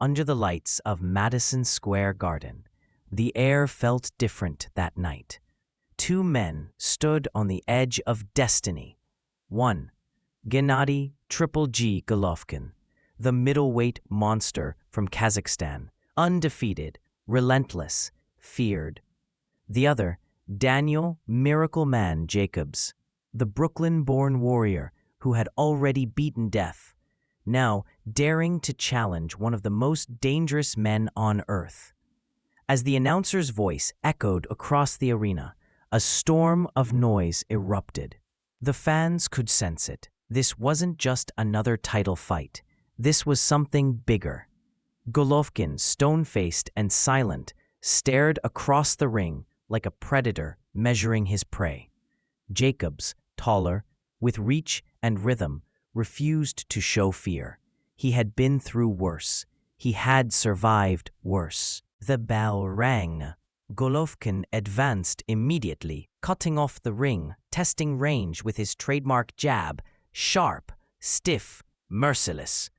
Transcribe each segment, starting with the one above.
under the lights of Madison Square Garden. The air felt different that night. Two men stood on the edge of destiny. One, Gennady Golovkin, the middleweight monster from Kazakhstan, undefeated, relentless, feared. The other, Daniel "Miracle Man" Jacobs, the Brooklyn-born warrior who had already beaten death, now daring to challenge one of the most dangerous men on earth. As the announcer's voice echoed across the arena, a storm of noise erupted. The fans could sense it. This wasn't just another title fight. This was something bigger. Golovkin, stone-faced and silent, stared across the ring like a predator measuring his prey. Jacobs, taller, with reach and rhythm, refused to show fear. He had been through worse. He had survived worse. The bell rang. Golovkin advanced immediately, cutting off the ring, testing range with his trademark jab, sharp, stiff, merciless.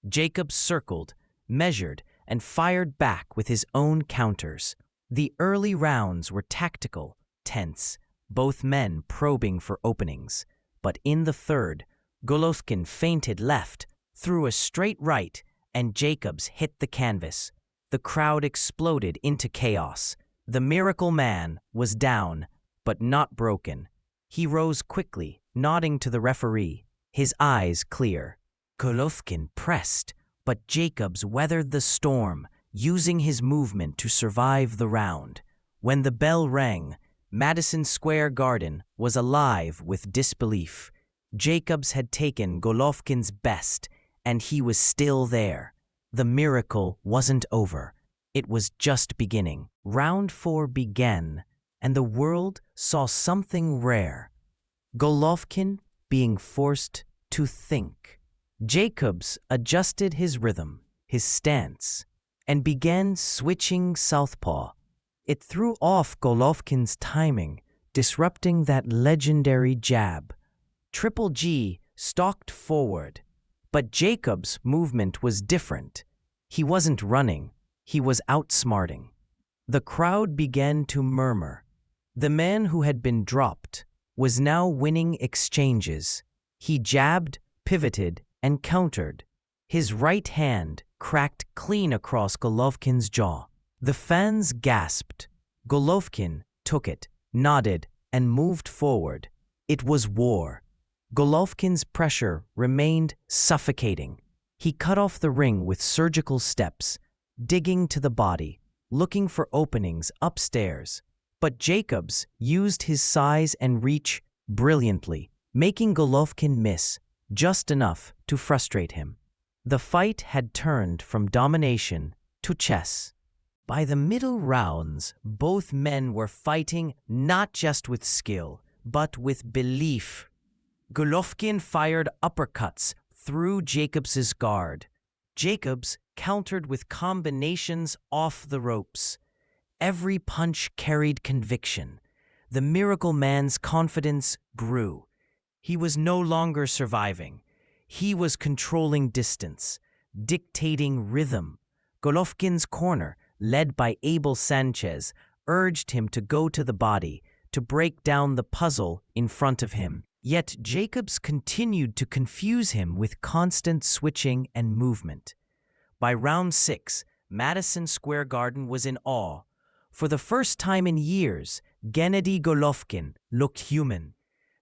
Jacobs circled, measured, and fired back with his own counters. The early rounds were tactical, tense, both men probing for openings. But in the third, Golovkin feinted left, threw a straight right, and Jacobs hit the canvas. The crowd exploded into chaos. The Miracle Man was down, but not broken. He rose quickly, nodding to the referee, his eyes clear. Golovkin pressed, but Jacobs weathered the storm, using his movement to survive the round. When the bell rang, Madison Square Garden was alive with disbelief. Jacobs had taken Golovkin's best, and he was still there. The miracle wasn't over. It was just beginning. Round 4 began, and the world saw something rare. Golovkin being forced to think. Jacobs adjusted his rhythm, his stance, and began switching southpaw. It threw off Golovkin's timing, disrupting that legendary jab. Triple G stalked forward, but Jacobs' movement was different. He wasn't running, he was outsmarting. The crowd began to murmur. The man who had been dropped was now winning exchanges. He jabbed, pivoted, and countered. His right hand cracked clean across Golovkin's jaw. The fans gasped. Golovkin took it, nodded, and moved forward. It was war. Golovkin's pressure remained suffocating. He cut off the ring with surgical steps, digging to the body, looking for openings upstairs. But Jacobs used his size and reach brilliantly, making Golovkin miss just enough to frustrate him. The fight had turned from domination to chess. By the middle rounds, both men were fighting not just with skill, but with belief. Golovkin fired uppercuts through Jacobs's guard. Jacobs countered with combinations off the ropes. Every punch carried conviction. The Miracle Man's confidence grew. He was no longer surviving. He was controlling distance, dictating rhythm. Golovkin's corner, led by Abel Sanchez, urged him to go to the body, to break down the puzzle in front of him. Yet Jacobs continued to confuse him with constant switching and movement. By round 6, Madison Square Garden was in awe. For the first time in years, Gennady Golovkin looked human.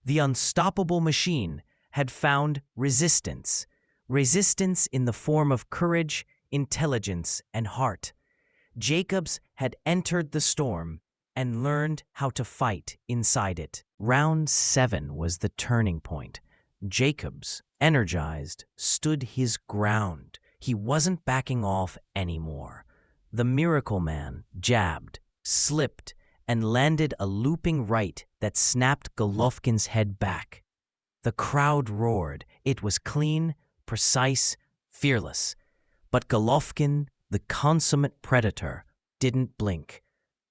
The unstoppable machine had found resistance. Resistance in the form of courage, intelligence, and heart. Jacobs had entered the storm and learned how to fight inside it. Round 7 was the turning point. Jacobs, energized, stood his ground. He wasn't backing off anymore. The Miracle Man jabbed, slipped, and landed a looping right that snapped Golovkin's head back. The crowd roared. It was clean, precise, fearless. But Golovkin, the consummate predator, didn't blink.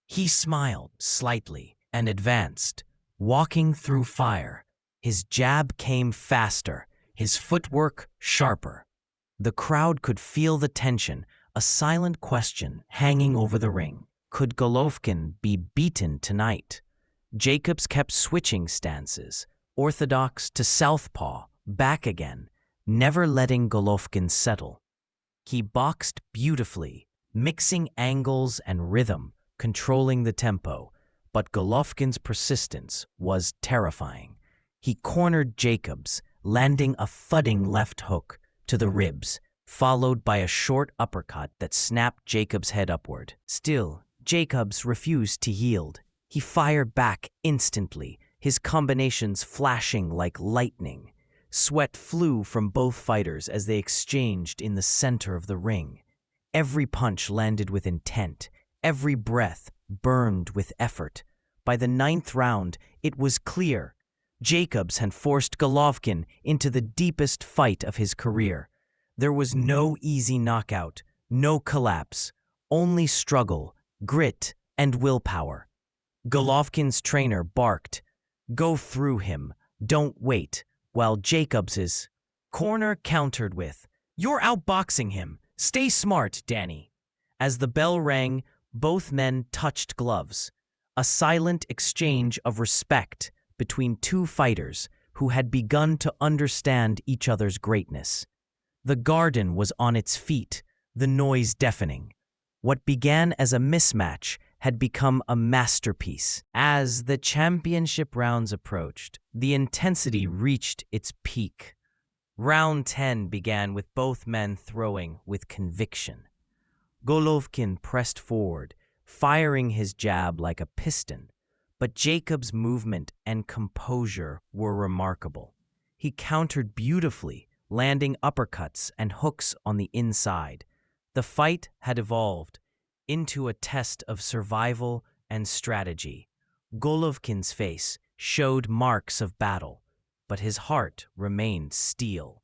He smiled slightly and advanced, walking through fire. His jab came faster, his footwork sharper. The crowd could feel the tension, a silent question hanging over the ring. Could Golovkin be beaten tonight? Jacobs kept switching stances, orthodox to southpaw, back again, never letting Golovkin settle. He boxed beautifully, mixing angles and rhythm, controlling the tempo, but Golovkin's persistence was terrifying. He cornered Jacobs, landing a thudding left hook to the ribs, followed by a short uppercut that snapped Jacobs' head upward. Still, Jacobs refused to yield. He fired back instantly, his combinations flashing like lightning. Sweat flew from both fighters as they exchanged in the center of the ring. Every punch landed with intent, every breath burned with effort. By the 9th round, it was clear. Jacobs had forced Golovkin into the deepest fight of his career. There was no easy knockout, no collapse, only struggle, grit, and willpower. Golovkin's trainer barked, "Go through him, don't wait," while Jacobs's corner countered with, "You're outboxing him. Stay smart, Danny." As the bell rang, both men touched gloves, a silent exchange of respect between two fighters who had begun to understand each other's greatness. The garden was on its feet, the noise deafening. What began as a mismatch had become a masterpiece. As the championship rounds approached, the intensity reached its peak. Round 10 began with both men throwing with conviction. Golovkin pressed forward, firing his jab like a piston, but Jacobs' movement and composure were remarkable. He countered beautifully, landing uppercuts and hooks on the inside. The fight had evolved into a test of survival and strategy. Golovkin's face showed marks of battle, but his heart remained steel.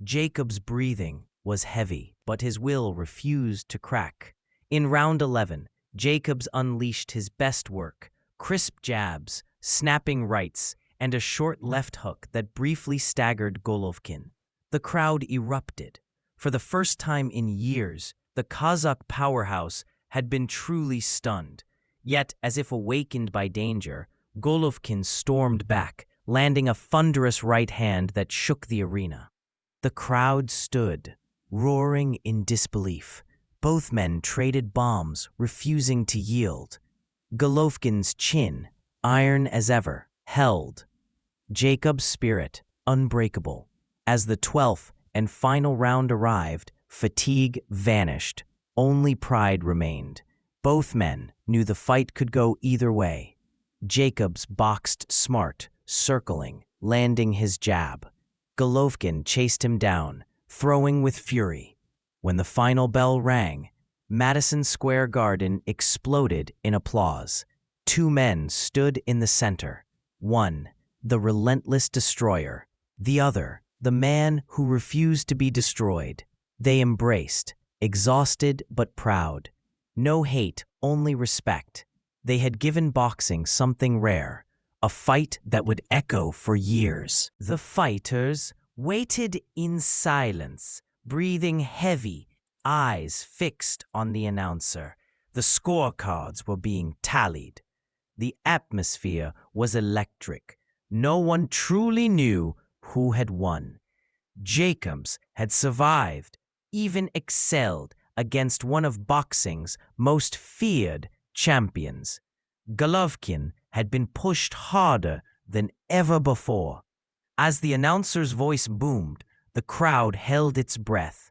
Jacobs' breathing was heavy, but his will refused to crack. In round 11, Jacobs unleashed his best work, crisp jabs, snapping rights, and a short left hook that briefly staggered Golovkin. The crowd erupted. For the first time in years, the Kazakh powerhouse had been truly stunned. Yet, as if awakened by danger, Golovkin stormed back, landing a thunderous right hand that shook the arena. The crowd stood, roaring in disbelief. Both men traded bombs, refusing to yield. Golovkin's chin, iron as ever, held. Jacobs' spirit, unbreakable. As the 12th and final round arrived, fatigue vanished. Only pride remained. Both men knew the fight could go either way. Jacobs boxed smart, circling, landing his jab. Golovkin chased him down, throwing with fury. When the final bell rang, Madison Square Garden exploded in applause. Two men stood in the center. One, the relentless destroyer. The other, the man who refused to be destroyed. They embraced, exhausted but proud. No hate, only respect. They had given boxing something rare, a fight that would echo for years. The fighters waited in silence, breathing heavy, eyes fixed on the announcer. The scorecards were being tallied. The atmosphere was electric. No one truly knew who had won. Jacobs had survived, even excelled against one of boxing's most feared champions. Golovkin had been pushed harder than ever before. As the announcer's voice boomed, the crowd held its breath.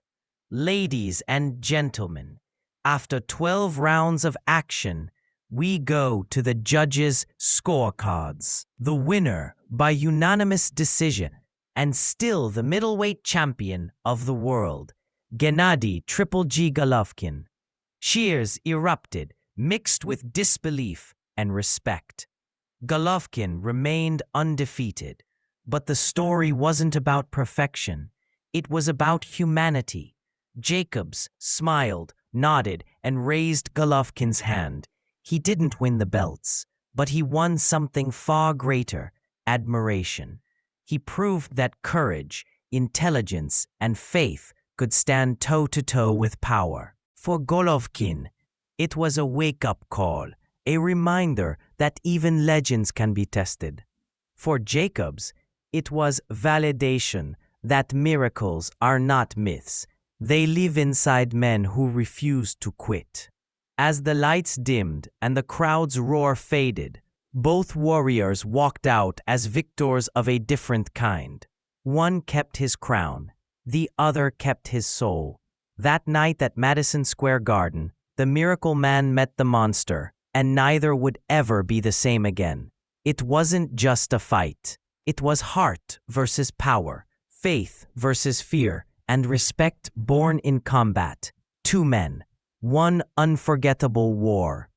Ladies and gentlemen, after 12 rounds of action, we go to the judges' scorecards. The winner by unanimous decision, and still the middleweight champion of the world, Gennady "Triple G" Golovkin. Cheers erupted, mixed with disbelief and respect. Golovkin remained undefeated, but the story wasn't about perfection. It was about humanity. Jacobs smiled, nodded, and raised Golovkin's hand. He didn't win the belts, but he won something far greater: admiration. He proved that courage, intelligence, and faith could stand toe-to-toe with power. For Golovkin, it was a wake-up call, a reminder that even legends can be tested. For Jacobs, it was validation that miracles are not myths. They live inside men who refuse to quit. As the lights dimmed and the crowd's roar faded, both warriors walked out as victors of a different kind. One kept his crown, the other kept his soul. That night at Madison Square Garden, the miracle man met the monster, and neither would ever be the same again. It wasn't just a fight. It was heart versus power, faith versus fear, and respect born in combat. Two men, one unforgettable war.